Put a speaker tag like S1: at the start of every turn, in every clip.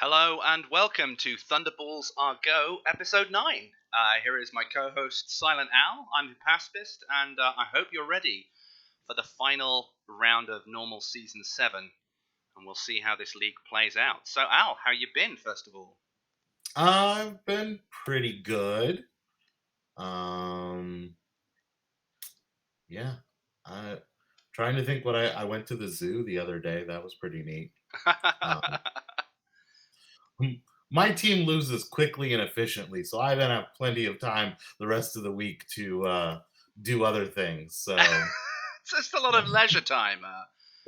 S1: Hello and welcome to Thunderballs Are Go, episode 9. Here is my co-host SilentAl, I'm Hypaspist, and I hope you're ready for the final round of normal season 7, and we'll see how this league plays out. So Al, how you been, first of all?
S2: I've been pretty good. Yeah. I trying to think what I went to the zoo the other day. That was pretty neat. Um, my team loses quickly and efficiently, so I then have plenty of time the rest of the week to do other things. So
S1: It's just a lot of leisure time.
S2: a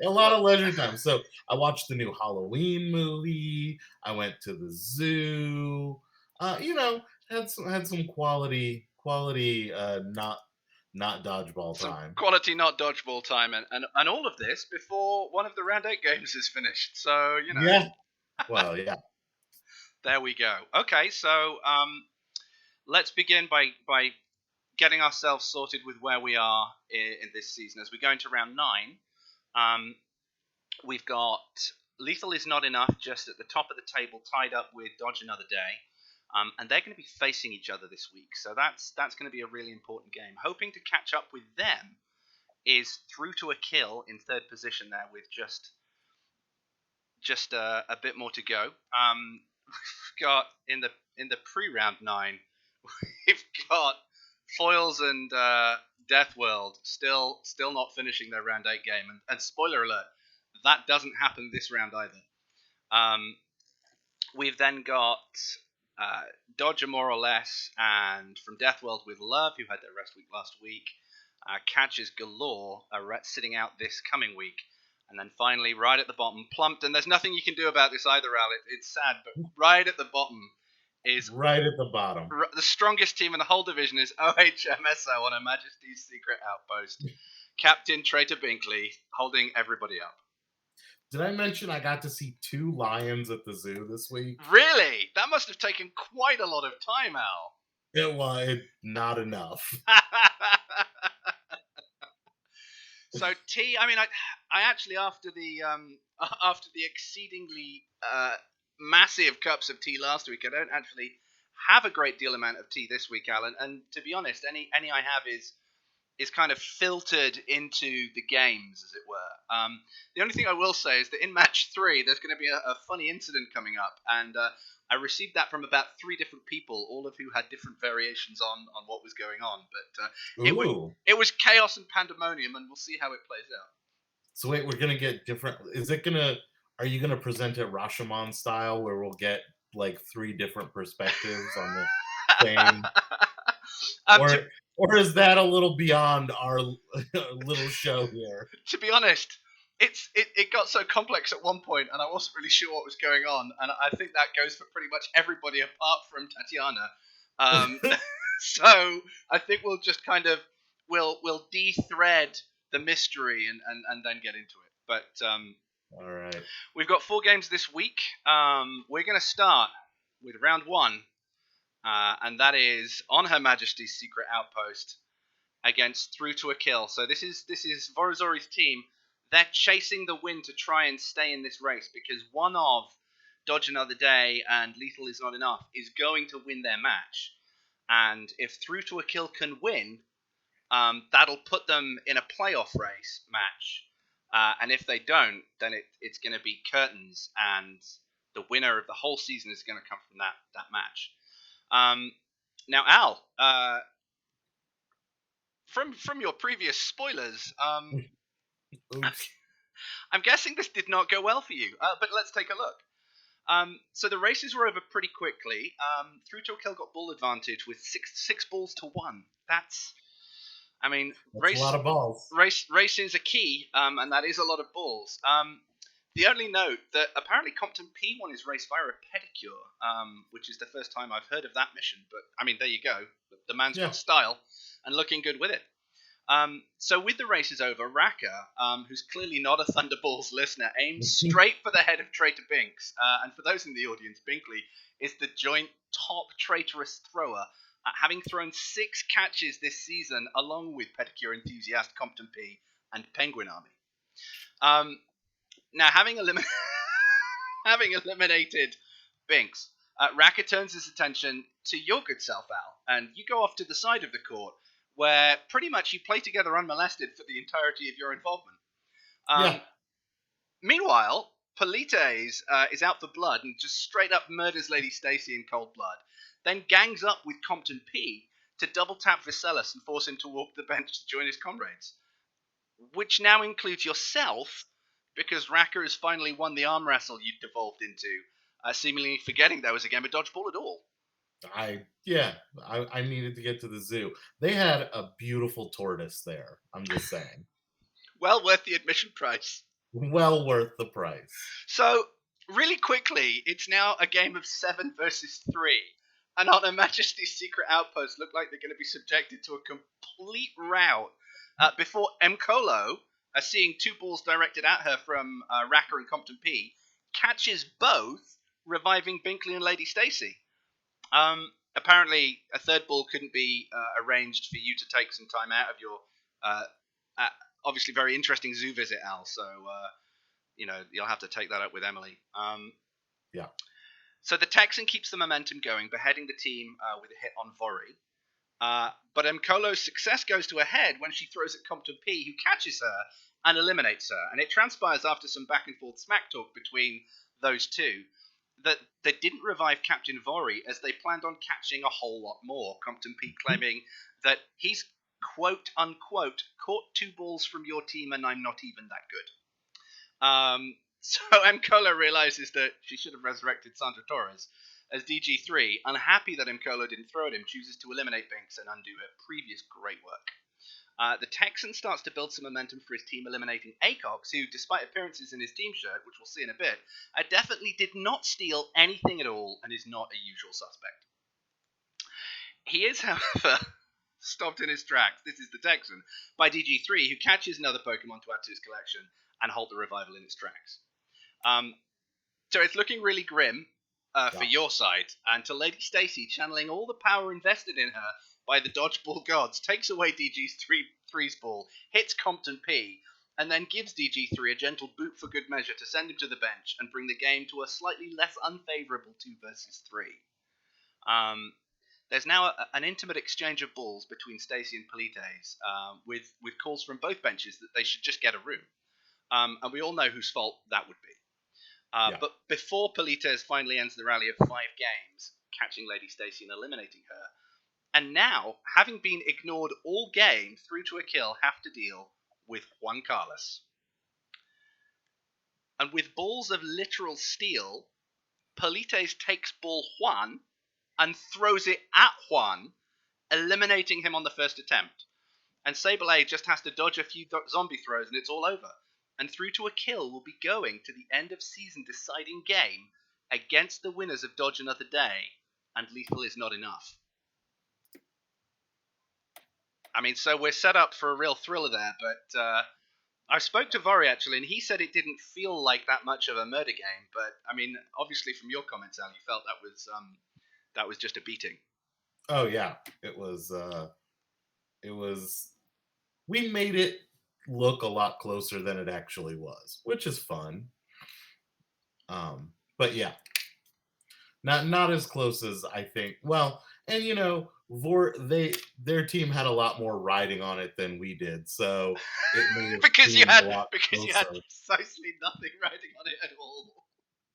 S2: lot
S1: What?
S2: of leisure time. So I watched the new Halloween movie. I went to the zoo. You know, had some quality not dodgeball
S1: Some
S2: time.
S1: quality not dodgeball time, and all of this before one of the round 8 games is finished. So,
S2: Yeah. Well, yeah.
S1: there we go. Okay, so let's begin by getting ourselves sorted with where we are in this season. As we go into round 9, um, we've got Lethal is Not Enough just at the top of the table, tied up with Dodge Another Day. And they're going to be facing each other this week, so that's going to be a really important game. Hoping to catch up with them is Through to a Kill in third position there, with just a bit more to go. We've got in the pre-round 9, we've got Foils and Death World still not finishing their round 8 game, and spoiler alert, that doesn't happen this round either. We've then got Dodger More or Less and From Death World with Love, who had their rest week last week. Catches Galore are sitting out this coming week. And then finally, right at the bottom, Plumped, and there's nothing you can do about this either, Al. It's sad, but right at the bottom is
S2: Right at the bottom.
S1: the strongest team in the whole division is OHMSO on a Majesty's secret outpost. Captain Traitor Binkley holding everybody up.
S2: Did I mention I got to see 2 lions at the zoo this week?
S1: Really? That must have taken quite a lot of time, Al.
S2: It was not enough.
S1: So T, I mean, I actually after the after the exceedingly massive cups of tea last week, I don't actually have a great deal amount of tea this week, Alan. And to be honest, any I have is kind of filtered into the games, as it were. The only thing I will say is that in match 3, there's going to be a funny incident coming up, and I received that from about 3 different people, all of who had different variations on what was going on. But
S2: Ooh.
S1: it was chaos and pandemonium, and we'll see how it plays out.
S2: So wait, we're gonna get different. Are you gonna present it Rashomon style, where we'll get like 3 different perspectives on the same,
S1: um,
S2: or
S1: to,
S2: or is that a little beyond our little show here?
S1: to be honest, it got so complex at one point, and I wasn't really sure what was going on, and I think that goes for pretty much everybody apart from Tatiana. So I think we'll just kind of we'll de-thread the mystery and then get into it. But
S2: All right.
S1: we've got 4 games this week. We're going to start with round 1, and that is on Her Majesty's secret outpost against Through to a Kill. So this is Vorazori's team. They're chasing the win to try and stay in this race, because one of Dodge Another Day and Lethal is Not Enough is going to win their match. And if Through to a Kill can win, that'll put them in a playoff race match. And if they don't, then it's going to be curtains, and the winner of the whole season is going to come from that match. Now, Al, from your previous spoilers,
S2: Oops.
S1: I'm guessing this did not go well for you. But let's take a look. So the races were over pretty quickly. Through to a Kill got ball advantage with six balls to 1. That's
S2: a lot of balls.
S1: Races are key, and that is a lot of balls. The only note that apparently Compton P won his race via a pedicure, which is the first time I've heard of that mission. But I mean, there you go. The man's got style and looking good with it. So with the races over, Raka, who's clearly not a Thunderballs listener, aims straight for the head of Traitor Binks. And for those in the audience, Binkley is the joint top traitorous thrower, having thrown 6 catches this season, along with pedicure enthusiast Compton P and Penguin Army. Now, having eliminated Binks, Raka turns his attention to your good self, Al, and you go off to the side of the court where pretty much you play together unmolested for the entirety of your involvement.
S2: Yeah.
S1: Meanwhile, Polites is out for blood and just straight up murders Lady Stacy in cold blood, then gangs up with Compton P to double tap Viserys and force him to walk the bench to join his comrades, which now includes yourself, because Raka has finally won the arm wrestle you devolved into, seemingly forgetting there was a game of dodgeball at all.
S2: I needed to get to the zoo. They had a beautiful tortoise there. I'm just saying.
S1: Well worth the admission price.
S2: Well worth the price.
S1: So, really quickly, it's now a game of 7 versus 3. And on a Majesty's secret outpost look like they're going to be subjected to a complete rout before Mkolo, seeing 2 balls directed at her from Raka and Compton P, catches both, reviving Binkley and Lady Stacy. Apparently, a 3rd ball couldn't be arranged for you to take some time out of your obviously very interesting zoo visit, Al. So, you'll have to take that up with Emily.
S2: Yeah.
S1: So the Texan keeps the momentum going, beheading the team with a hit on Vori. But Mkolo's success goes to a head when she throws at Compton P, who catches her and eliminates her. And it transpires after some back and forth smack talk between those two that they didn't revive Captain Vori as they planned on catching a whole lot more. Compton P claiming that he's quote unquote caught 2 balls from your team and I'm not even that good. So Mkolo realizes that she should have resurrected Sandra Torres, as DG3, unhappy that Mkolo didn't throw at him, chooses to eliminate Binks and undo her previous great work. The Texan starts to build some momentum for his team, eliminating Acox, who, despite appearances in his team shirt, which we'll see in a bit, definitely did not steal anything at all and is not a usual suspect. He is, however, stopped in his tracks, this is the Texan, by DG3, who catches another Pokemon to add to his collection and halt the revival in its tracks. So it's looking really grim for your side, and to Lady Stacy, channeling all the power invested in her by the dodgeball gods, takes away DG's threes ball, hits Compton P, and then gives DG3 a gentle boot for good measure to send him to the bench and bring the game to a slightly less unfavourable 2 versus 3. There's now an intimate exchange of balls between Stacy and Polites, with calls from both benches that they should just get a room. And we all know whose fault that would be. But before Polites finally ends the rally of 5 games, catching Lady Stacy and eliminating her, and now, having been ignored all game through to a kill, have to deal with Juan Carlos. And with balls of literal steel, Polites takes ball Juan and throws it at Juan, eliminating him on the first attempt. And Sableye just has to dodge a few zombie throws and it's all over. And through to a kill will be going to the end of season deciding game against the winners of Dodge Another Day, and lethal is not enough. I mean, so we're set up for a real thriller there, but I spoke to Vori actually, and he said it didn't feel like that much of a murder game, but I mean, obviously from your comments, Al, you felt that was just a beating.
S2: Oh yeah, it was. We made it look a lot closer than it actually was, which is fun. But yeah, not as close as I think. Well, and you know, their team had a lot more riding on it than we did, so it made it
S1: because you had
S2: closer.
S1: precisely nothing riding on it at all.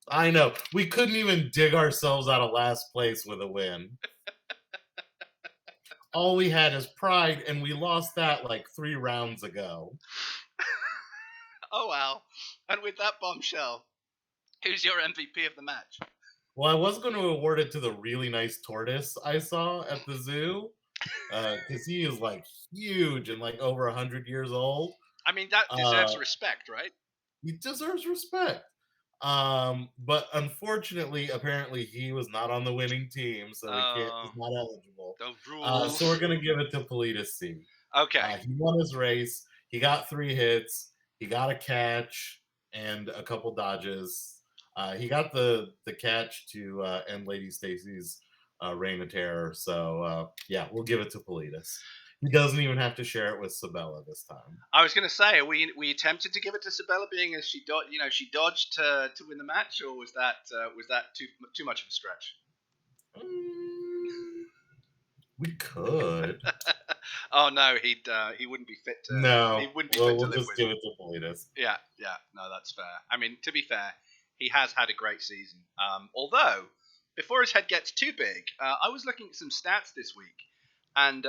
S2: I know, we couldn't even dig ourselves out of last place with a win. All we had is pride, and we lost that like 3 rounds ago.
S1: Oh wow! And with that bombshell, who's your MVP of the match?
S2: Well, I was going to award it to the really nice tortoise I saw at the zoo, because he is like huge and like over 100 years old.
S1: I mean, that deserves respect, right?
S2: He deserves respect. But unfortunately, apparently, he was not on the winning team, so he's not eligible.
S1: The rules.
S2: So we're going to give it to Politis C.
S1: Okay.
S2: He won his race. He got 3 hits. He got a catch and a couple dodges. He got the catch to end Lady Stacy's reign of terror. So, yeah, we'll give it to Politis. He doesn't even have to share it with Sabella this time.
S1: I was going to say, were you tempted to give it to Sabella, being as she dodged to win the match, or was that too much of a stretch?
S2: We could.
S1: Oh no, he wouldn't be fit to. He
S2: No.
S1: wouldn't be
S2: Well,
S1: fit to
S2: we'll
S1: live
S2: just
S1: with.
S2: give it to Politas.
S1: Yeah, no, that's fair. I mean, to be fair, he has had a great season. Although, before his head gets too big, I was looking at some stats this week, and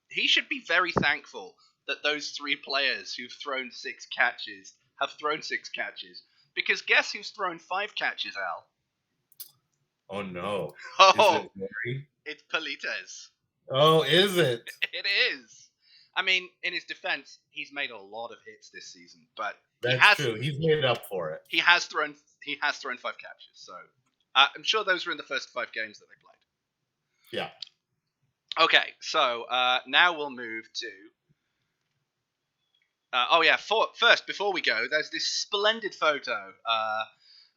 S1: he should be very thankful that those three players who've thrown 6 catches have thrown 6 catches. Because guess who's thrown 5 catches, Al?
S2: Oh no. Is
S1: Oh,
S2: it Mary?
S1: it's Politas.
S2: Oh, is it?
S1: It is. I mean, in his defense, he's made a lot of hits this season, but
S2: That's true. He's made up for it.
S1: he has thrown 5 catches. So I'm sure those were in the first 5 games that they played.
S2: Yeah.
S1: Okay, so now we'll move to. First, before we go, there's this splendid photo.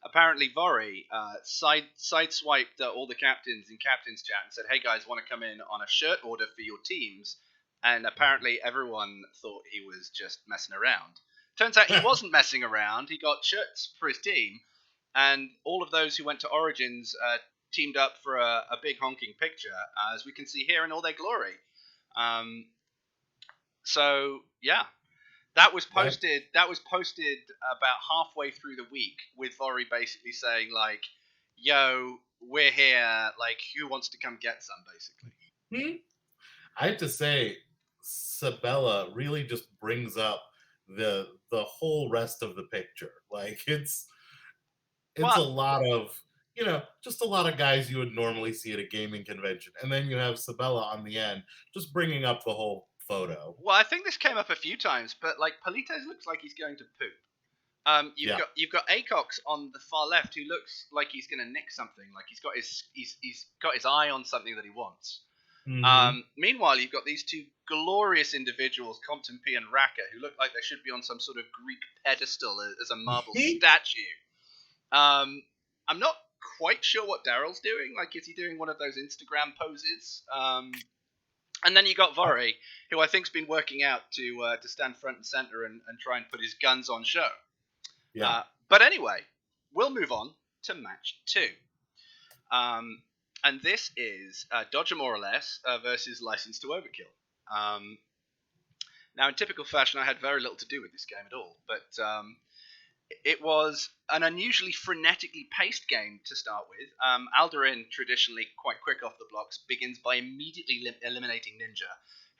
S1: Apparently, Vori sideswiped all the captains in captain's chat and said, "Hey guys, want to come in on a shirt order for your teams?" And apparently, everyone thought he was just messing around. Turns out he wasn't messing around. He got shirts for his team, and all of those who went to Origins teamed up for a big honking picture, as we can see here in all their glory. So yeah, that was posted. That was posted about halfway through the week, with Vori basically saying like, "Yo, we're here. Like, who wants to come get some?" Basically.
S2: I have to say, Sabella really just brings up the whole rest of the picture. Like it's a lot of just a lot of guys you would normally see at a gaming convention, and then you have Sabella on the end, just bringing up the whole photo.
S1: Well, I think this came up a few times, but like Politas looks like he's going to poop. You've got Acox on the far left, who looks like he's going to nick something. Like he's got his eye on something that he wants. Mm-hmm. Meanwhile, you've got these two glorious individuals, Compton P and Raka, who look like they should be on some sort of Greek pedestal as a marble statue. I'm not quite sure what Daryl's doing. Like, is he doing one of those Instagram poses? And then you got Vori, who I think's been working out to stand front and center and try and put his guns on show.
S2: Yeah.
S1: But anyway, we'll move on to match 2. And this is Dodger More or Less versus License to Overkill. Now, in typical fashion, I had very little to do with this game at all, but it was an unusually frenetically paced game to start with. Alduin, traditionally quite quick off the blocks, begins by immediately eliminating Ninja,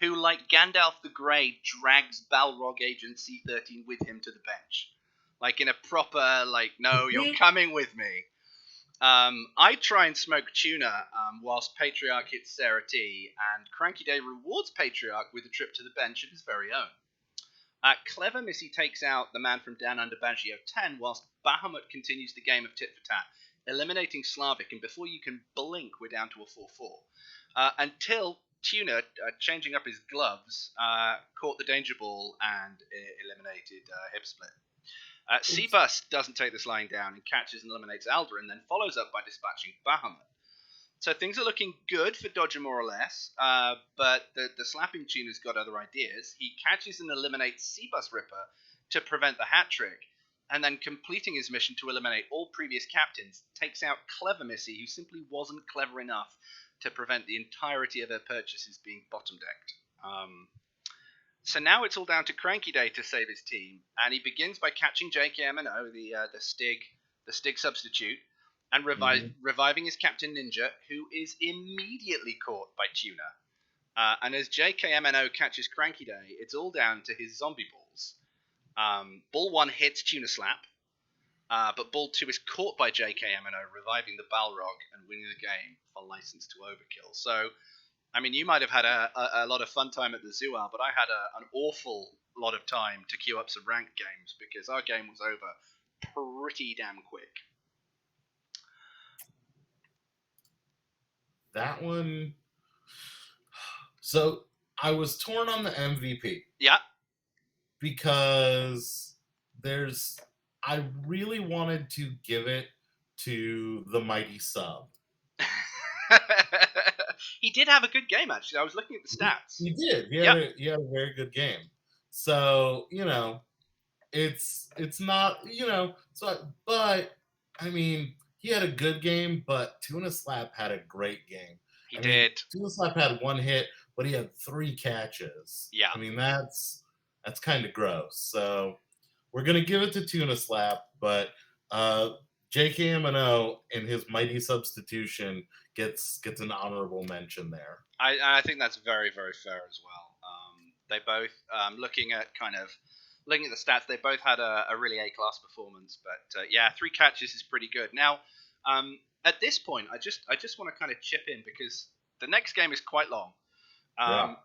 S1: who, like Gandalf the Grey, drags Balrog Agent C-13 with him to the bench. Like in a proper, like, no, you're coming with me. I try and smoke Tuna whilst Patriarch hits Sarah T, and Cranky Day rewards Patriarch with a trip to the bench of his very own. Clever Missy takes out the man from down under Baggio 10, whilst Bahamut continues the game of tit for tat, eliminating Slavic, and before you can blink, we're down to a 4-4. Until Tuna, changing up his gloves, caught the danger ball and eliminated Hip Split. Seabus doesn't take this lying down and catches and eliminates Alduin, then follows up by dispatching Bahamut. So things are looking good for Dodger More or Less, but the slapping tuner's got other ideas. He catches and eliminates Seabus Ripper to prevent the hat trick, and then completing his mission to eliminate all previous captains, takes out Clever Missy, who simply wasn't clever enough to prevent the entirety of her purchases being bottom-decked. So now it's all down to Cranky Day to save his team, and he begins by catching JKMNO, the Stig substitute, and reviving his Captain Ninja, who is immediately caught by Tuna. And as JKMNO catches Cranky Day, it's all down to his zombie balls. Ball 1 hits Tuna Slap, but Ball 2 is caught by JKMNO, reviving the Balrog and winning the game for License to Overkill. So, I mean, you might have had a lot of fun time at the zoo, Al, but I had an awful lot of time to queue up some ranked games because our game was over pretty damn quick.
S2: That one. So I was torn on the MVP.
S1: Yeah.
S2: Because I really wanted to give it to the Mighty Sub.
S1: He did have a good game, actually. I was looking at the stats.
S2: He did.
S1: Yep.
S2: He had a very good game. So, it's not, but I mean, he had a good game, but Tuna Slap had a great game.
S1: He
S2: I mean,
S1: did.
S2: Tuna Slap had one hit, but he had 3 catches.
S1: Yeah.
S2: I mean, that's kind of gross. So we're gonna give it to Tuna Slap, but JKMNO in his mighty substitution gets an honorable mention there.
S1: I think that's very, very fair as well. They both, looking at the stats, they both had a really A-class performance. But yeah, 3 catches is pretty good. Now, at this point, I just want to kind of chip in because the next game is quite long.
S2: Yeah.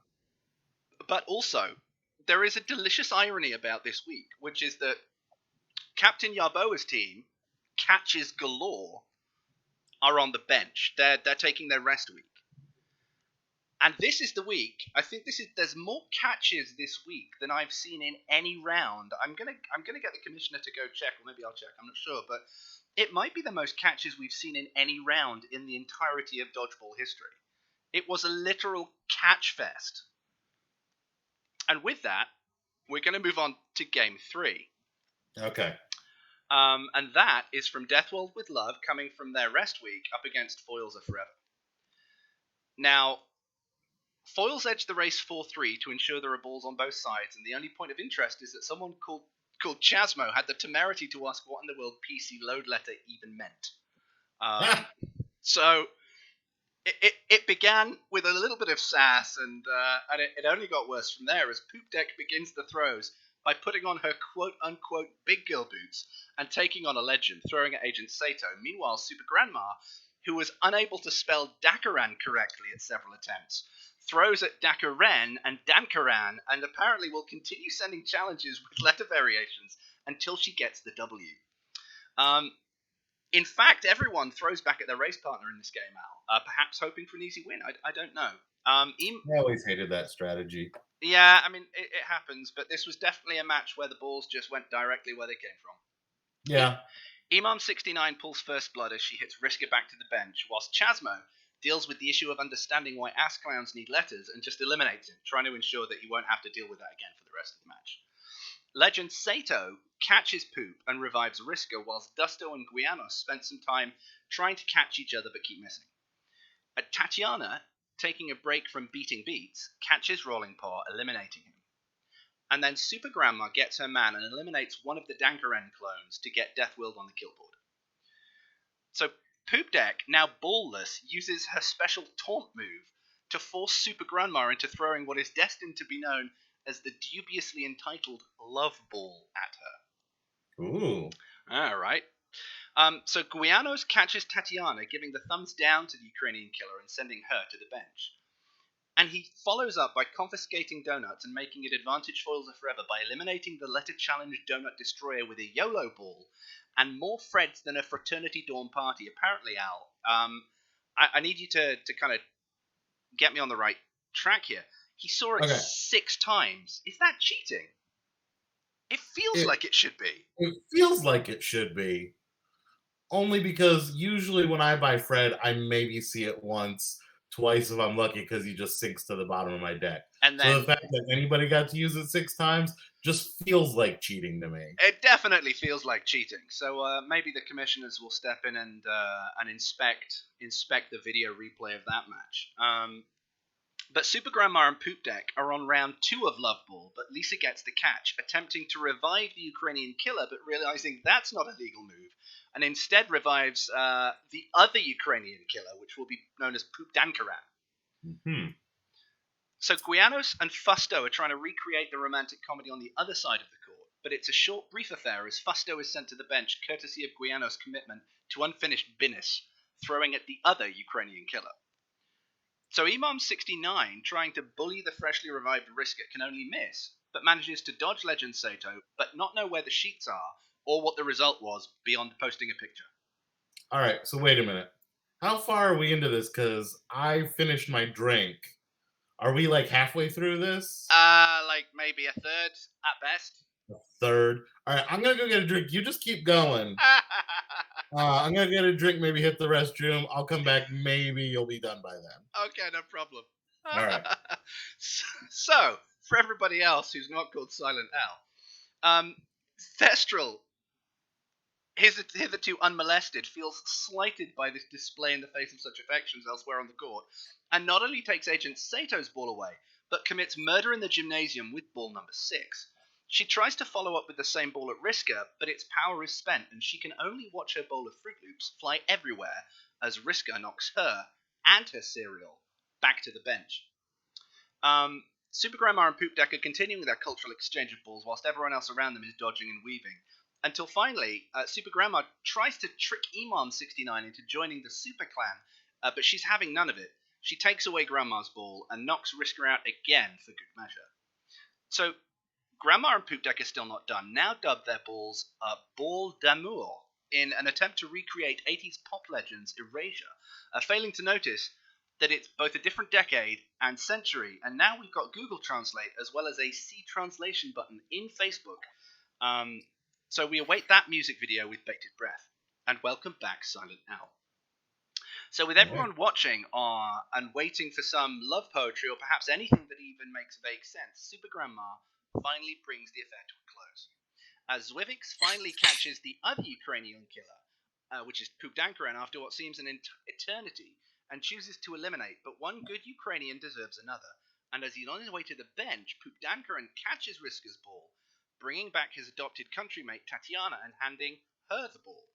S1: But also, there is a delicious irony about this week, which is that Captain Yarboa's team, catches galore, are on the bench. They're taking their rest week. And this is the week. I think there's more catches this week than I've seen in any round. I'm gonna get the commissioner to go check, or maybe I'll check. I'm not sure, but it might be the most catches we've seen in any round in the entirety of dodgeball history. It was a literal catch fest. And with that, we're going to move on to game 3.
S2: Okay.
S1: And that is from Deathworld with Love, coming from their rest week up against Foils Are Forever. Now, Foils edged the race 4-3 to ensure there are balls on both sides, and the only point of interest is that someone called Chasmo had the temerity to ask what in the world PC load letter even meant. So it began with a little bit of sass, and it only got worse from there as Poop Deck begins the throws by putting on her quote-unquote big girl boots and taking on a legend, throwing at Agent Sato. Meanwhile, Super Grandma, who was unable to spell Dakaran correctly at several attempts, throws at Dakaran and Dankaran, and apparently will continue sending challenges with letter variations until she gets the W. In fact, everyone throws back at their race partner in this game, Al, perhaps hoping for an easy win. I don't know.
S2: I always hated that strategy.
S1: Yeah, I mean, it happens, but this was definitely a match where the balls just went directly where they came from.
S2: Yeah.
S1: Imam69 pulls first blood as she hits Risker back to the bench, whilst Chasmo deals with the issue of understanding why ass clowns need letters and just eliminates him, trying to ensure that he won't have to deal with that again for the rest of the match. Legend Sato catches Poop and revives Risker, whilst Dusto and Guianos spent some time trying to catch each other but keep missing. Tatiana, taking a break from beating beats, catches Rolling Paw, eliminating him. And then Super Grandma gets her man and eliminates one of the Dankaran clones to get Deathworld on the kill board. So Poop Deck, now ballless, uses her special taunt move to force Super Grandma into throwing what is destined to be known as the dubiously entitled Love Ball at her.
S2: Ooh.
S1: Alright. So Guianos catches Tatiana, giving the thumbs down to the Ukrainian killer and sending her to the bench. And he follows up by confiscating donuts and making it advantage Foils Are Forever by eliminating the letter challenge donut destroyer with a YOLO ball and more Freds than a fraternity dorm party. Apparently, Al, I need you to kind of get me on the right track here. He saw it 6 times. Is that cheating? It feels like it should be.
S2: It feels like it should be. Only because usually when I buy Fred, I maybe see it once, twice if I'm lucky, because he just sinks to the bottom of my deck. And then, so the fact that anybody got to use it 6 times just feels like cheating to me.
S1: It definitely feels like cheating. So maybe the commissioners will step in and inspect the video replay of that match. But Super Grandma and Poop Deck are on round 2 of Love Ball, but Lisa gets the catch, attempting to revive the Ukrainian killer, but realizing that's not a legal move, and instead revives the other Ukrainian killer, which will be known as Poop Dankaran.
S2: Mm-hmm.
S1: So Guianos and Fusto are trying to recreate the romantic comedy on the other side of the court, but it's a short, brief affair as Fusto is sent to the bench, courtesy of Guianos' commitment to unfinished business, throwing at the other Ukrainian killer. So Imam69, trying to bully the freshly revived Risker, can only miss, but manages to dodge Legend Sato, but not know where the sheets are, or what the result was, beyond posting a picture.
S2: Alright, so wait a minute. How far are we into this? Because I finished my drink. Are we like halfway through this?
S1: Like maybe a third, at best.
S2: A third? Alright, I'm gonna go get a drink. You just keep going. I'm gonna get a drink, maybe hit the restroom. I'll come back. Maybe you'll be done by then.
S1: Okay, no problem.
S2: All right.
S1: So, for everybody else who's not called Silent Al, Thestral, hitherto unmolested, feels slighted by this display in the face of such affections elsewhere on the court, and not only takes Agent Sato's ball away, but commits murder in the gymnasium with ball number 6. She tries to follow up with the same ball at Riska, but its power is spent, and she can only watch her bowl of Fruit Loops fly everywhere as Riska knocks her and her cereal back to the bench. Super Grandma and Poop Deck are continuing their cultural exchange of balls whilst everyone else around them is dodging and weaving. Until finally, Super Grandma tries to trick Imam69 into joining the Super Clan, but she's having none of it. She takes away Grandma's ball and knocks Riska out again for good measure. So, Grandma and Poop Deck are still not done, now dubbed their balls Ball d'Amour, in an attempt to recreate 80s pop legends Erasure, failing to notice that it's both a different decade and century, and now we've got Google Translate as well as a C translation button in Facebook. So we await that music video with bated breath. And welcome back, Silent Al. So with everyone watching and waiting for some love poetry or perhaps anything that even makes vague sense, Super Grandma finally brings the affair to a close. As Zwivix finally catches the other Ukrainian killer, which is Pugdankaran, after what seems an eternity, and chooses to eliminate, but one good Ukrainian deserves another, and as he's on his way to the bench, Pugdankaran catches Riska's ball, bringing back his adopted countrymate Tatiana and handing her the ball.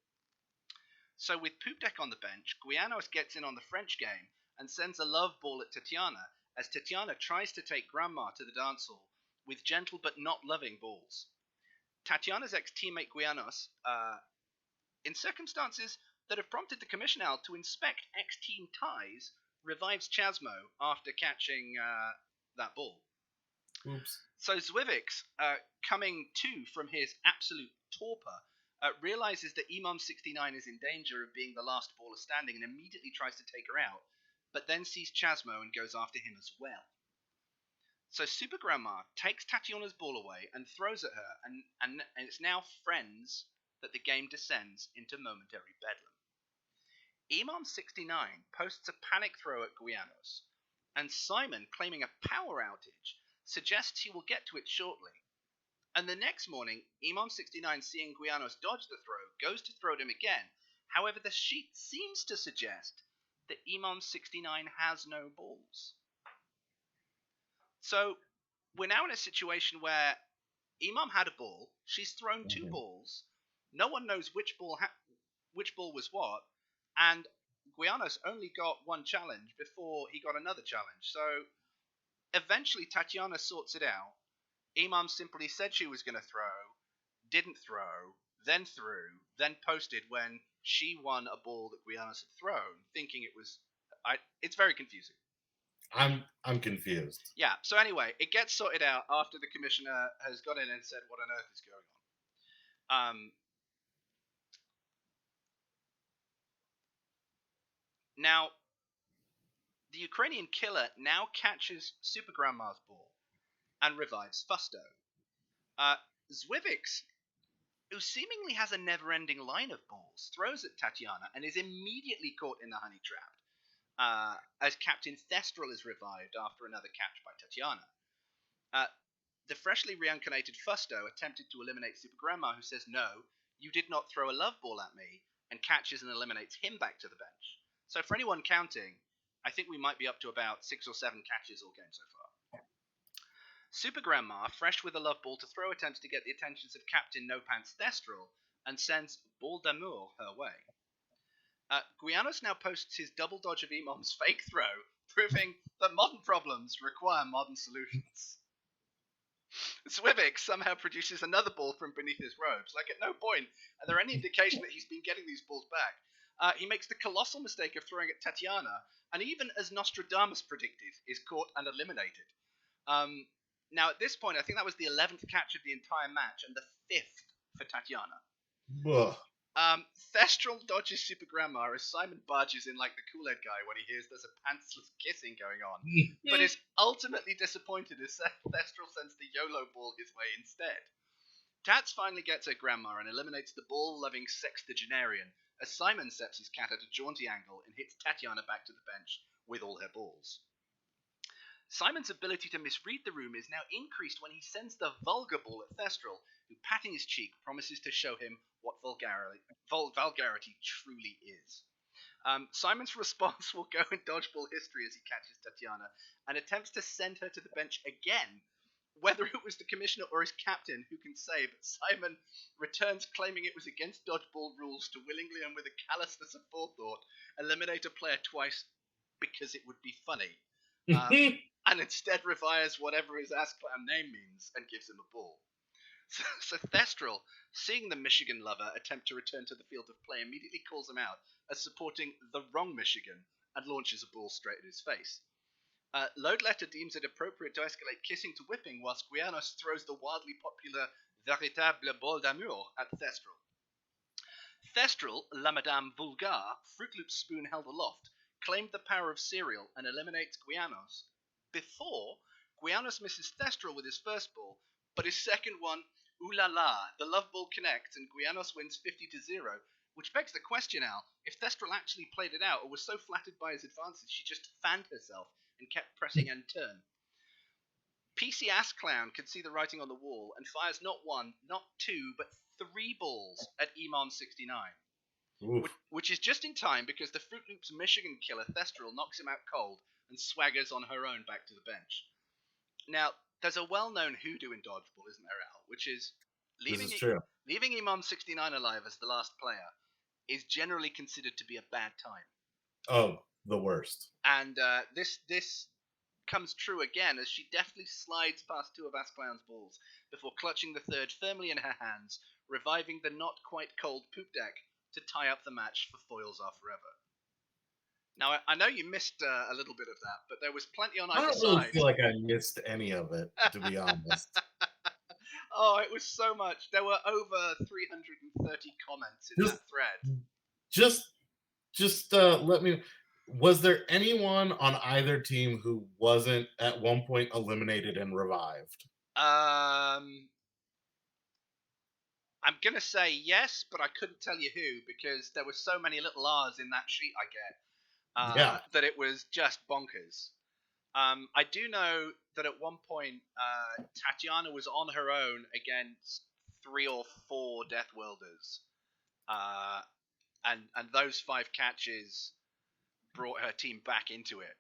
S1: So with Poop Deck on the bench, Guianos gets in on the French game and sends a love ball at Tatiana, as Tatiana tries to take Grandma to the dance hall with gentle but not loving balls. Tatiana's ex-teammate Guianos, in circumstances that have prompted the Commission Owl to inspect ex-team ties, revives Chasmo after catching that ball.
S2: Oops.
S1: So Zwivix, coming to from his absolute torpor, realizes that Imam69 is in danger of being the last baller standing and immediately tries to take her out, but then sees Chasmo and goes after him as well. So Super Grandma takes Tatiana's ball away and throws at her, and it's now friends that the game descends into momentary bedlam. Imam69 posts a panic throw at Guianos, and Simon, claiming a power outage, suggests he will get to it shortly. And the next morning, Imam69, seeing Guianos dodge the throw, goes to throw at him again. However, the sheet seems to suggest that Imam69 has no balls. So, we're now in a situation where Imam had a ball, she's thrown two balls, no one knows which ball was what, and Guianos only got one challenge before he got another challenge. So, eventually Tatiana sorts it out. Imam simply said she was going to throw, didn't throw, then threw, then posted when she won a ball that Guianos had thrown, thinking it was... it's very confusing.
S2: I'm confused.
S1: Yeah, so anyway, it gets sorted out after the commissioner has got in and said what on earth is going on. Now, the Ukrainian killer now catches Super Grandma's ball and revives Fusto. Zwivix, who seemingly has a never-ending line of balls, throws at Tatiana and is immediately caught in the honey trap, as Captain Thestral is revived after another catch by Tatiana. The freshly reincarnated Fusto attempted to eliminate Super Grandma, who says, "No, you did not throw a love ball at me," and catches and eliminates him back to the bench. So for anyone counting, I think we might be up to about 6 or 7 catches all game so far. Super Grandma, fresh with a love ball to throw, attempts to get the attentions of Captain No Pants Thestral and sends Ball d'Amour her way. Guianos now posts his double dodge of Imam's fake throw, proving that modern problems require modern solutions. Zwivix somehow produces another ball from beneath his robes. Like, at no point are there any indication that he's been getting these balls back. He makes the colossal mistake of throwing at Tatiana, and even as Nostradamus predicted, is caught and eliminated. Now, at this point, I think that was the 11th catch of the entire match, and the 5th for Tatiana. Thestral dodges Super Grandma as Simon barges in like the Kool-Aid guy when he hears there's a pantsless kissing going on, but is ultimately disappointed as Thestral sends the YOLO ball his way instead. Tats finally gets her grandma and eliminates the ball-loving sextagenarian as Simon sets his cat at a jaunty angle and hits Tatiana back to the bench with all her balls. Simon's ability to misread the room is now increased when he sends the vulgar ball at Thestral, who, patting his cheek, promises to show him what vulgarity truly is. Simon's response will go in dodgeball history as he catches Tatiana and attempts to send her to the bench again. Whether it was the commissioner or his captain who can say, but Simon returns claiming it was against dodgeball rules to willingly and with a callousness of forethought eliminate a player twice because it would be funny. And instead revises whatever his ass clown name means and gives him a ball. So Thestral, seeing the Michigan lover attempt to return to the field of play, immediately calls him out as supporting the wrong Michigan and launches a ball straight at his face. Loadletter deems it appropriate to escalate kissing to whipping, whilst Guianos throws the wildly popular Véritable Bol d'Amour at Thestral. Thestral, La Madame Vulgar, Fruit Loop's spoon held aloft, claimed the power of cereal and eliminates Guianos. Before, Guianos misses Thestral with his first ball, but his second one, ooh la la, the love ball connects and Guianos wins 50-0, which begs the question, Al, if Thestral actually played it out or was so flattered by his advances she just fanned herself and kept pressing end turn. PC Ass Clown could see the writing on the wall and fires not one, not two, but 3 balls at Emon 69. Which is just in time because the Fruit Loops Michigan killer Thestral knocks him out cold and swaggers on her own back to the bench. Now, there's a well-known hoodoo in dodgeball, isn't there, Al? Which is leaving Imam 69 alive as the last player is generally considered to be a bad time.
S2: Oh, the worst.
S1: And this comes true again as she deftly slides past 2 of Askclown's balls before clutching the third firmly in her hands, reviving the not quite cold poop deck to tie up the match for Foils Are Forever. Now, I know you missed a little bit of that, but there was plenty on either side.
S2: I don't really feel like I missed any of it, to be honest.
S1: Oh, it was so much. There were over 330 comments in that thread.
S2: Just let me... Was there anyone on either team who wasn't at one point eliminated and revived?
S1: I'm going to say yes, but I couldn't tell you who because there were so many little R's in that sheet I get. That it was just bonkers. I do know that at one point Tatiana was on her own against 3 or 4 Death Worlders, and those 5 catches brought her team back into it.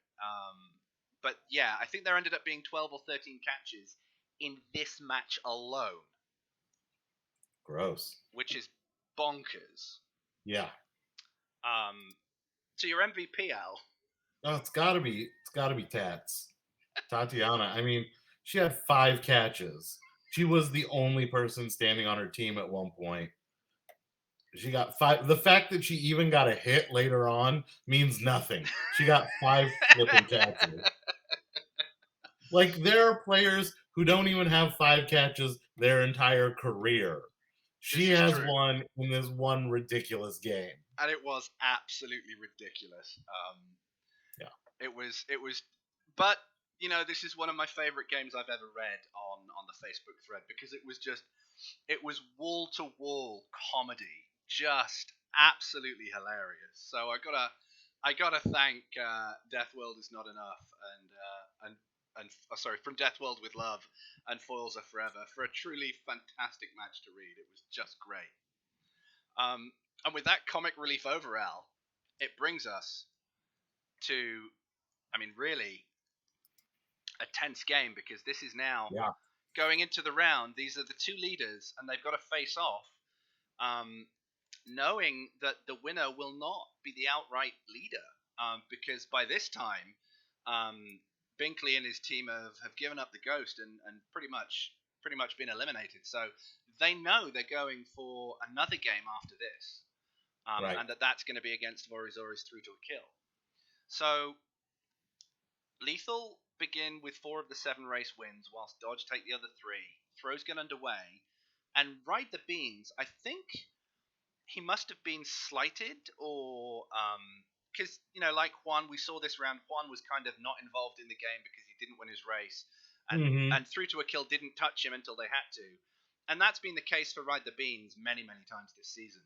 S1: But yeah, I think there ended up being 12 or 13 catches in this match alone.
S2: Gross.
S1: Which is bonkers.
S2: Yeah.
S1: So your MVP, Al?
S2: Oh, it's gotta be Tats. Tatiana. I mean, she had 5 catches. She was the only person standing on her team at one point. She got 5. The fact that she even got a hit later on means nothing. She got 5 flipping catches. Like, there are players who don't even have 5 catches their entire career. She has true. One in this one ridiculous game.
S1: And it was absolutely ridiculous.
S2: Yeah.
S1: It was, but, you know, this is one of my favorite games I've ever read on the Facebook thread because it was wall-to-wall comedy. Just absolutely hilarious. So I gotta thank Death World Is Not Enough and From Death World with Love and Foils Are Forever for a truly fantastic match to read. It was just great. And with that comic relief over, Al, it brings us to, I mean, really a tense game because this is now going into the round. These are the 2 leaders, and they've got to face off, knowing that the winner will not be the outright leader, because by this time, Binkley and his team have given up the ghost and pretty much been eliminated. So they know they're going for another game after this, and that's going to be against Vorizori's through to a kill. So Lethal begin with 4 of the 7 race wins, whilst Dodge take the other 3. Throws get underway, and Ride the Beans, I think he must have been slighted, or because, you know, like Juan, we saw this round, Juan was kind of not involved in the game because he didn't win his race, and through to a kill didn't touch him until they had to. And that's been the case for Ride the Beans many, many times this season.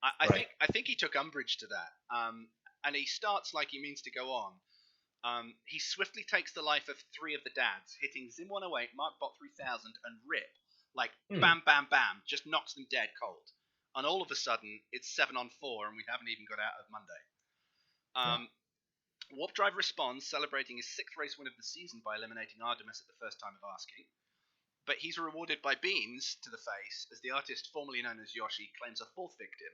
S2: Right.
S1: I think he took umbrage to that. And he starts like he means to go on. He swiftly takes the life of 3 of the dads, hitting Zim 108, Markbot 3000, and Rip. Like, bam, bam, bam, just knocks them dead cold. And all of a sudden, it's 7-on-4, and we haven't even got out of Monday. Warp Drive responds, celebrating his 6th race win of the season by eliminating Artemis at the first time of asking. But he's rewarded by beans to the face as the artist formerly known as Yoshi claims a 4th victim.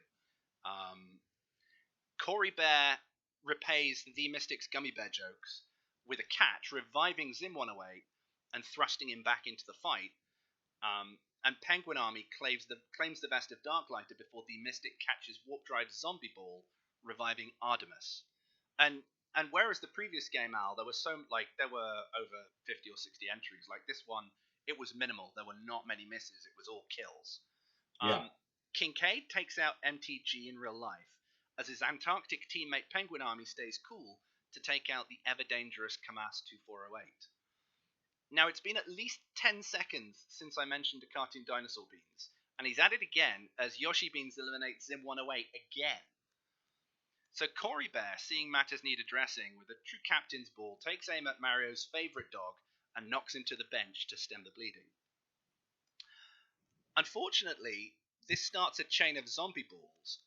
S1: Corey Bear repays the Mystic's gummy bear jokes with a catch, reviving Zim 108 and thrusting him back into the fight. And Penguin Army claims the best of Darklighter before the Mystic catches Warp Drive's zombie ball, reviving Artemis. And whereas the previous game, Al, there were over 50 or 60 entries. Like this one, it was minimal. There were not many misses. It was all kills. Kincaid takes out MTG in real life, as his Antarctic teammate Penguin Army stays cool to take out the ever-dangerous Kamas 2408. Now, it's been at least 10 seconds since I mentioned the cartoon Dinosaur Beans, and he's at it again as Yoshi Beans eliminates Zim 108 again. So Corey Bear, seeing matters need addressing with a true captain's ball, takes aim at Mario's favourite dog and knocks him to the bench to stem the bleeding. Unfortunately, this starts a chain of zombie balls,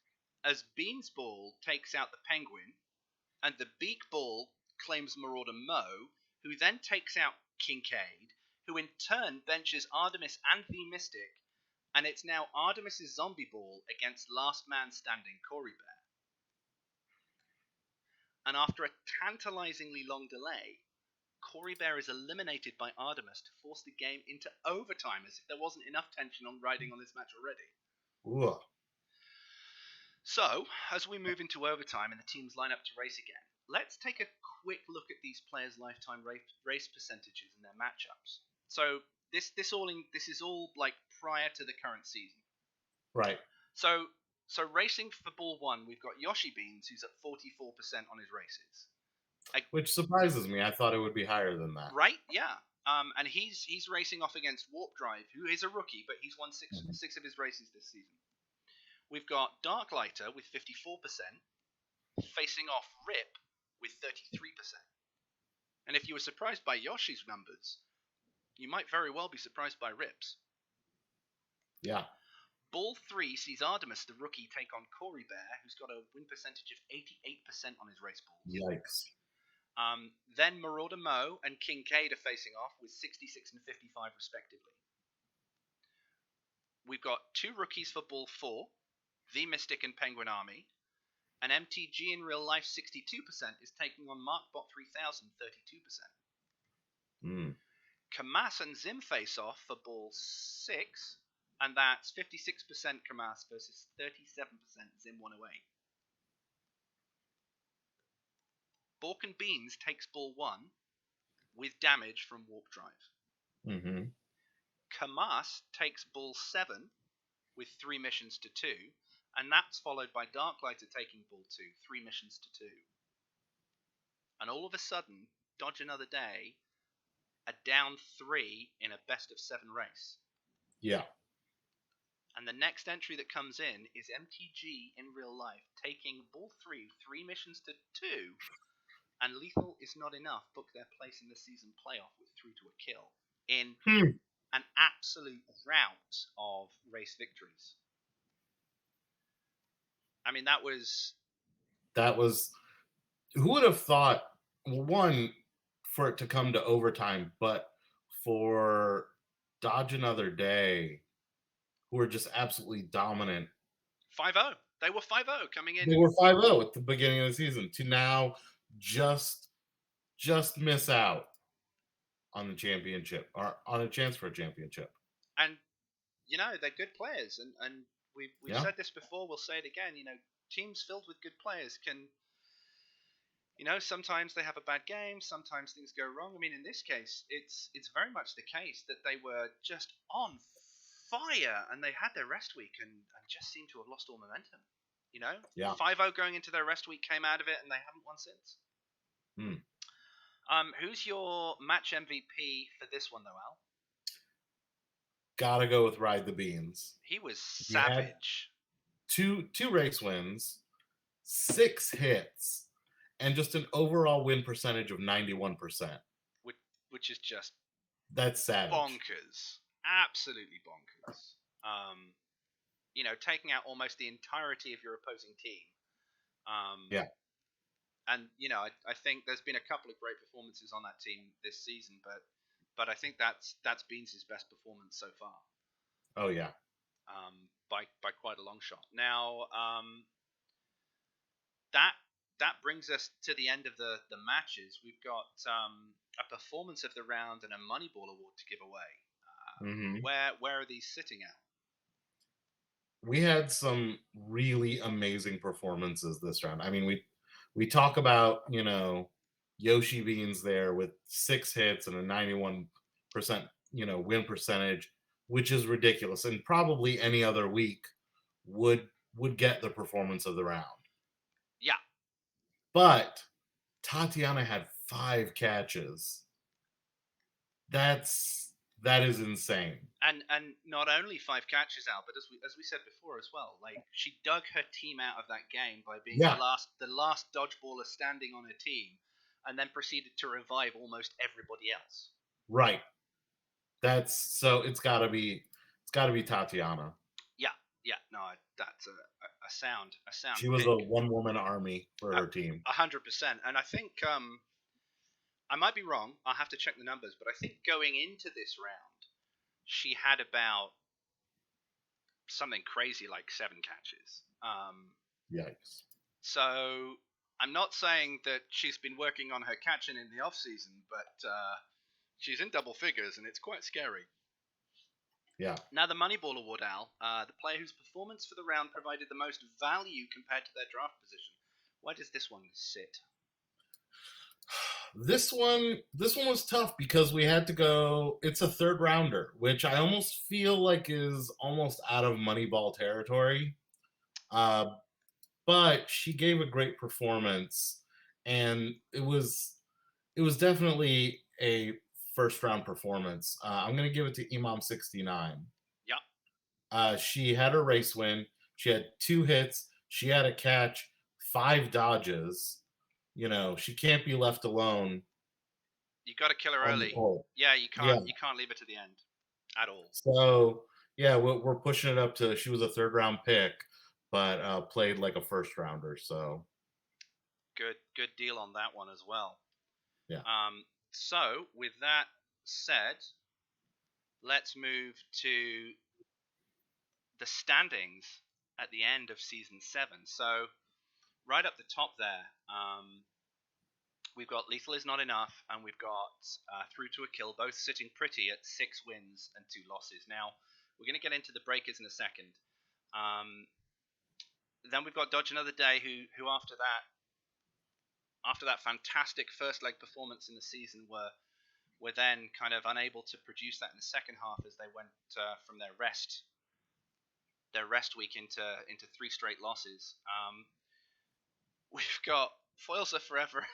S1: as Bean's ball takes out the penguin, and the beak ball claims Marauder Mo, who then takes out Kincaid, who in turn benches Artemis and the Mystic, and it's now Artemis' zombie ball against last man standing Corey Bear. And after a tantalizingly long delay, Corey Bear is eliminated by Artemis to force the game into overtime, as if there wasn't enough tension riding on this match already.
S2: Ooh.
S1: So, as we move into overtime and the teams line up to race again, let's take a quick look at these players' lifetime race percentages and their matchups. So this is all like prior to the current season.
S2: Right.
S1: So racing for ball 1, we've got Yoshi Beans, who's at 44% on his races.
S2: Which surprises me. I thought it would be higher than that.
S1: Right? Yeah. And he's racing off against Warp Drive, who is a rookie, but he's won six of his races this season. We've got Darklighter with 54%, facing off Rip with 33%. And if you were surprised by Yoshi's numbers, you might very well be surprised by Rip's.
S2: Yeah.
S1: Ball 3 sees Artemis, the rookie, take on Corey Bear, who's got a win percentage of 88% on his race balls.
S2: Yikes.
S1: Then Marauder Mo and Kincaid are facing off with 66 and 55 respectively. We've got 2 rookies for ball 4, the Mystic and Penguin Army, and MTG in real life 62% is taking on Markbot 3000 32%. Kamas and Zim face off for ball 6, and that's 56% Kamas versus 37% Zim 108. Bork and Beans takes ball 1 with damage from Warp Drive. Kamas takes ball 7 with 3 missions to 2, and that's followed by Darklighter taking ball 2, 3 missions to 2. And all of a sudden, dodge another day, a down 3 in a best of 7 race.
S2: Yeah.
S1: And the next entry that comes in is MTG in real life, taking ball 3, 3 missions to 2, and lethal is not enough, book their place in the season playoff with through to a kill in an absolute rout of race victories. I mean, that was...
S2: Who would have thought, one, for it to come to overtime, but for Dodge Another Day, who were just absolutely dominant.
S1: 5-0. They were 5-0 coming in.
S2: They were 5-0 at the beginning of the season, to now just miss out on the championship, or on a chance for a championship.
S1: And, you know, they're good players. And we've said this before, we'll say it again. You know, teams filled with good players can... You know, sometimes they have a bad game, sometimes things go wrong. I mean, in this case, it's very much the case that they were just on fire and they had their rest week and just seemed to have lost all momentum. You know?
S2: Yeah.
S1: 5-0 going into their rest week, came out of it, and they haven't won since. Who's your match MVP for this one, though, Al?
S2: gotta go with Ride the Beans.
S1: He was
S2: He had
S1: savage.
S2: two race wins, 6 hits, and just an overall win percentage of 91%.
S1: Which is just
S2: That's savage.
S1: bonkers. Absolutely bonkers. Taking out almost the entirety of your opposing team.
S2: Yeah.
S1: And I think there's been a couple of great performances on that team this season, but I think that's Beans' best performance so far.
S2: Oh yeah.
S1: By quite a long shot. Now, that brings us to the end of the matches. We've got a performance of the round and a Moneyball award to give away. Where are these sitting at?
S2: We had some really amazing performances this round. I mean, we talk about, Yoshi Beans there with 6 hits and a 91%, win percentage, which is ridiculous, and probably any other week would get the performance of the round.
S1: Yeah.
S2: But Tatiana had 5 catches. That is insane.
S1: And not only 5 catches out, but as we said before as well, like she dug her team out of that game by being the last dodgeballer standing on her team, and then proceeded to revive almost everybody else.
S2: Right. It's got to be Tatiana.
S1: Yeah, no, that's a sound.
S2: She was
S1: pick.
S2: a one-woman army for her team.
S1: 100%, and I think I might be wrong. I'll have to check the numbers, but I think going into this round, she had about something crazy like 7 catches.
S2: Yikes.
S1: So I'm not saying that she's been working on her catching in the off season, but she's in double figures, and it's quite scary.
S2: Yeah.
S1: Now the Moneyball Award, Al, the player whose performance for the round provided the most value compared to their draft position. Where does this one sit?
S2: This one was tough because we had to go. It's a 3rd rounder, which I almost feel like is almost out of Moneyball territory. But she gave a great performance, and it was definitely a 1st round performance. I'm going to give it to Imam 69.
S1: Yeah.
S2: She had a race win. She had 2 hits. She had a catch, 5 dodges. She can't be left alone.
S1: You got to kill her early. Yeah, you can't leave her to the end at all.
S2: So yeah, we're pushing it up to. She was a 3rd round pick, but played like a 1st rounder. So
S1: good deal on that one as well.
S2: Yeah.
S1: So with that said, let's move to the standings at the end of season 7. So right up the top there, we've got Lethal Is Not Enough, and we've got Through to a Kill, both sitting pretty at 6 wins and 2 losses. Now, we're going to get into the breakers in a second. Then we've got Dodge Another Day, who after that fantastic first leg performance in the season were then kind of unable to produce that in the second half as they went from their rest week into 3 straight losses. We've got Foils Are Forever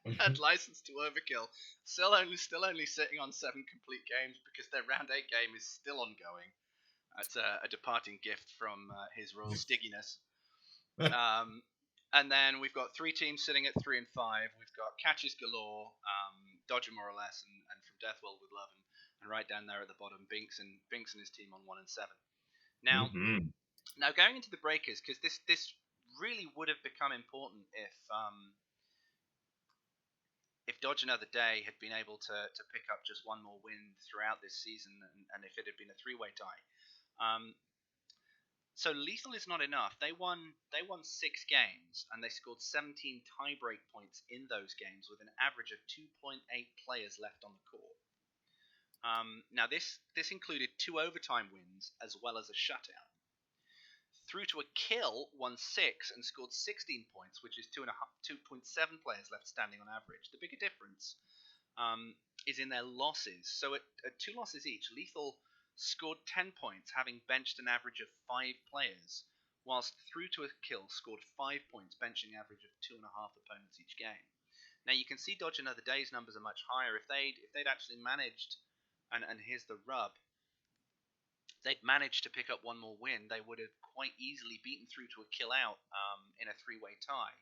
S1: and License to Overkill still only sitting on 7 complete games because their round 8 game is still ongoing. That's a departing gift from his royal stigginess. And then we've got 3 teams sitting at 3 and 5. We've got Catches Galore, Dodger More or Less, and From Deathworld with Love, and right down there at the bottom, Binks and his team on 1 and 7. Now, now going into the breakers, because this really would have become important if Dodge Another Day had been able to pick up just 1 more win throughout this season, and if it had been a 3-way tie. So Lethal Is Not Enough. They won 6 games, and they scored 17 tiebreak points in those games with an average of 2.8 players left on the court. Now this included 2 overtime wins as well as a shutout. Through to a Kill won 6 and scored 16 points, which is 2.7 players left standing on average. The bigger difference is in their losses. So at 2 losses each, Lethal scored 10 points, having benched an average of 5 players, whilst Through to a Kill scored 5 points, benching an average of 2.5 opponents each game. Now you can see Dodge Another Day's numbers are much higher. If they'd actually managed, and here's the rub, they'd managed to pick up one more win, they would have quite easily beaten through to a kill out in a three-way tie,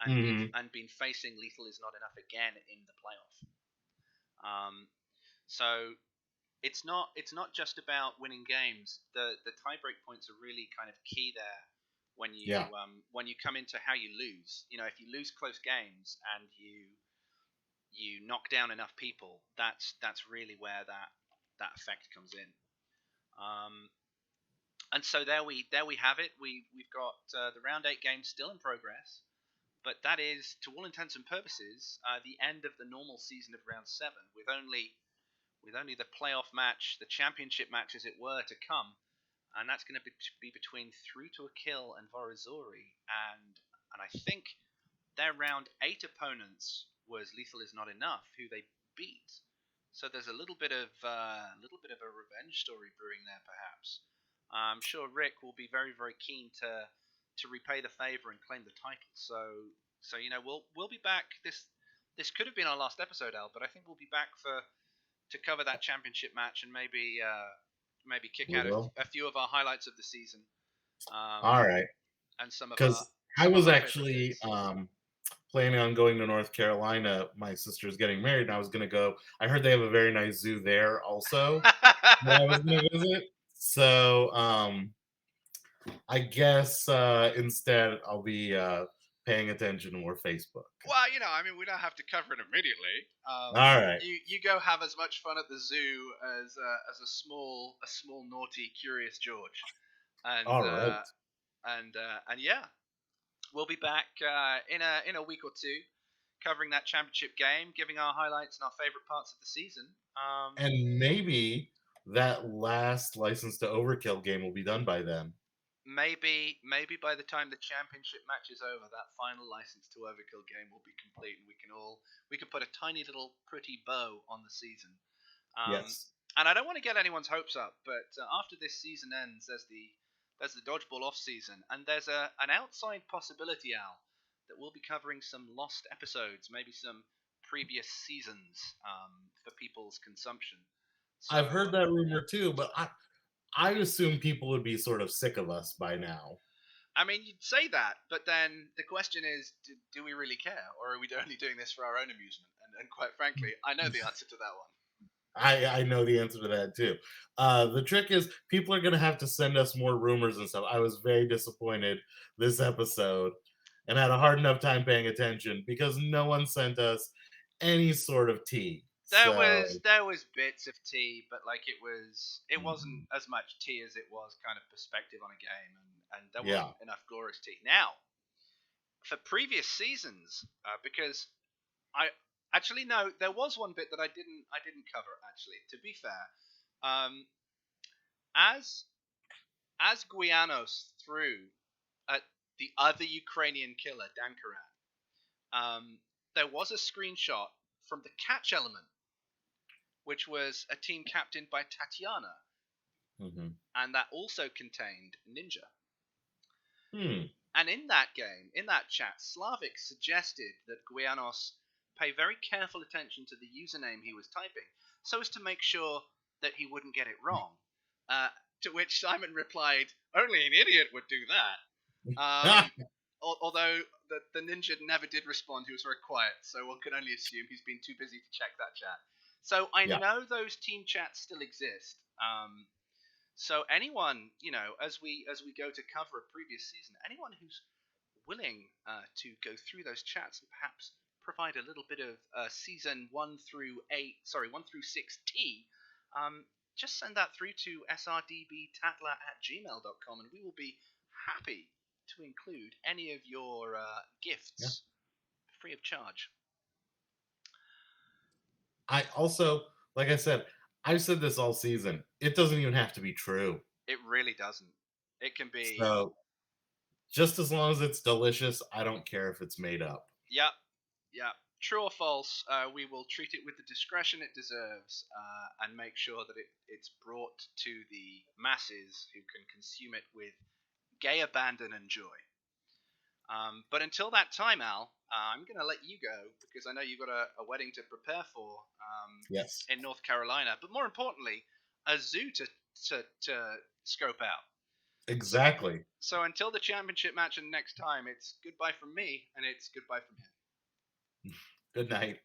S1: and been facing Lethal Is Not Enough again in the playoff. So it's not just about winning games. The tiebreak points are really kind of key there when you come into how you lose. If you lose close games and you knock down enough people, that's really where that effect comes in. And so there we have it. We've got the round 8 game still in progress, but that is, to all intents and purposes, the end of the normal season of round 7, with only the playoff match, the championship match, as it were, to come, and that's going to be between Through to a Kill and Vorazori, and I think their round 8 opponents was Lethal Is Not Enough, who they beat. So there's a little bit of a revenge story brewing there, perhaps. I'm sure Rick will be very, very keen to repay the favor and claim the title. So we'll be back. This could have been our last episode, Al, but I think we'll be back to cover that championship match and maybe kick out a few of our highlights of the season.
S2: All right.
S1: And some of
S2: because I
S1: some
S2: was
S1: of our
S2: actually planning on going to North Carolina. My sister's getting married, and I was going to go. I heard they have a very nice zoo there, also. That I was going to visit. So I guess instead I'll be paying attention to more Facebook.
S1: Well, we don't have to cover it immediately.
S2: All right.
S1: You go have as much fun at the zoo as a small naughty curious George. And
S2: all right.
S1: And yeah, we'll be back in a week or two, covering that championship game, giving our highlights and our favorite parts of the season.
S2: And maybe that last License to Overkill game will be done by then.
S1: Maybe by the time the championship match is over, that final License to Overkill game will be complete, and we can put a tiny little pretty bow on the season.
S2: Yes.
S1: And I don't want to get anyone's hopes up, but after this season ends, there's the Dodgeball off season, and there's an outside possibility, Al, that we'll be covering some lost episodes, maybe some previous seasons, for people's consumption. So,
S2: I've heard that rumor too, but I assume people would be sort of sick of us by now.
S1: I mean, you'd say that, but then the question is, do we really care, or are we only doing this for our own amusement? And quite frankly, I know the answer to that one.
S2: I know the answer to that too. The trick is people are going to have to send us more rumors and stuff. I was very disappointed this episode and had a hard enough time paying attention because no one sent us any sort of tea.
S1: There was bits of tea, but it wasn't as much tea as it was kind of perspective on a game, and there wasn't enough glorious tea. Now, for previous seasons, because actually, no, there was one bit that I didn't cover. Actually, to be fair, as Guianos threw at the other Ukrainian killer, Dankaran, there was a screenshot from the catch element, which was a team captained by Tatiana, and that also contained Ninja. And in that game, in that chat, Slavic suggested that Guianos pay very careful attention to the username he was typing, so as to make sure that he wouldn't get it wrong. To which Simon replied, "Only an idiot would do that." Although the ninja never did respond, he was very quiet, so one can only assume he's been too busy to check that chat. So I know those team chats still exist. So anyone, as we go to cover a previous season, anyone who's willing to go through those chats and perhaps provide a little bit of season 1 through 6 tea, just send that through to srdbtatler@gmail.com, and we will be happy to include any of your gifts free of charge.
S2: I also, like I said, I've said this all season. It doesn't even have to be true.
S1: It really doesn't. It can be.
S2: So, just as long as it's delicious, I don't care if it's made up.
S1: Yep. True or false, we will treat it with the discretion it deserves, and make sure that it's brought to the masses who can consume it with gay abandon and joy. But until that time, Al, I'm going to let you go because I know you've got a wedding to prepare for
S2: yes.
S1: in North Carolina. But more importantly, a zoo to scope out.
S2: Exactly.
S1: So until the championship match and next time, it's goodbye from me, and it's goodbye from him.
S2: Good night.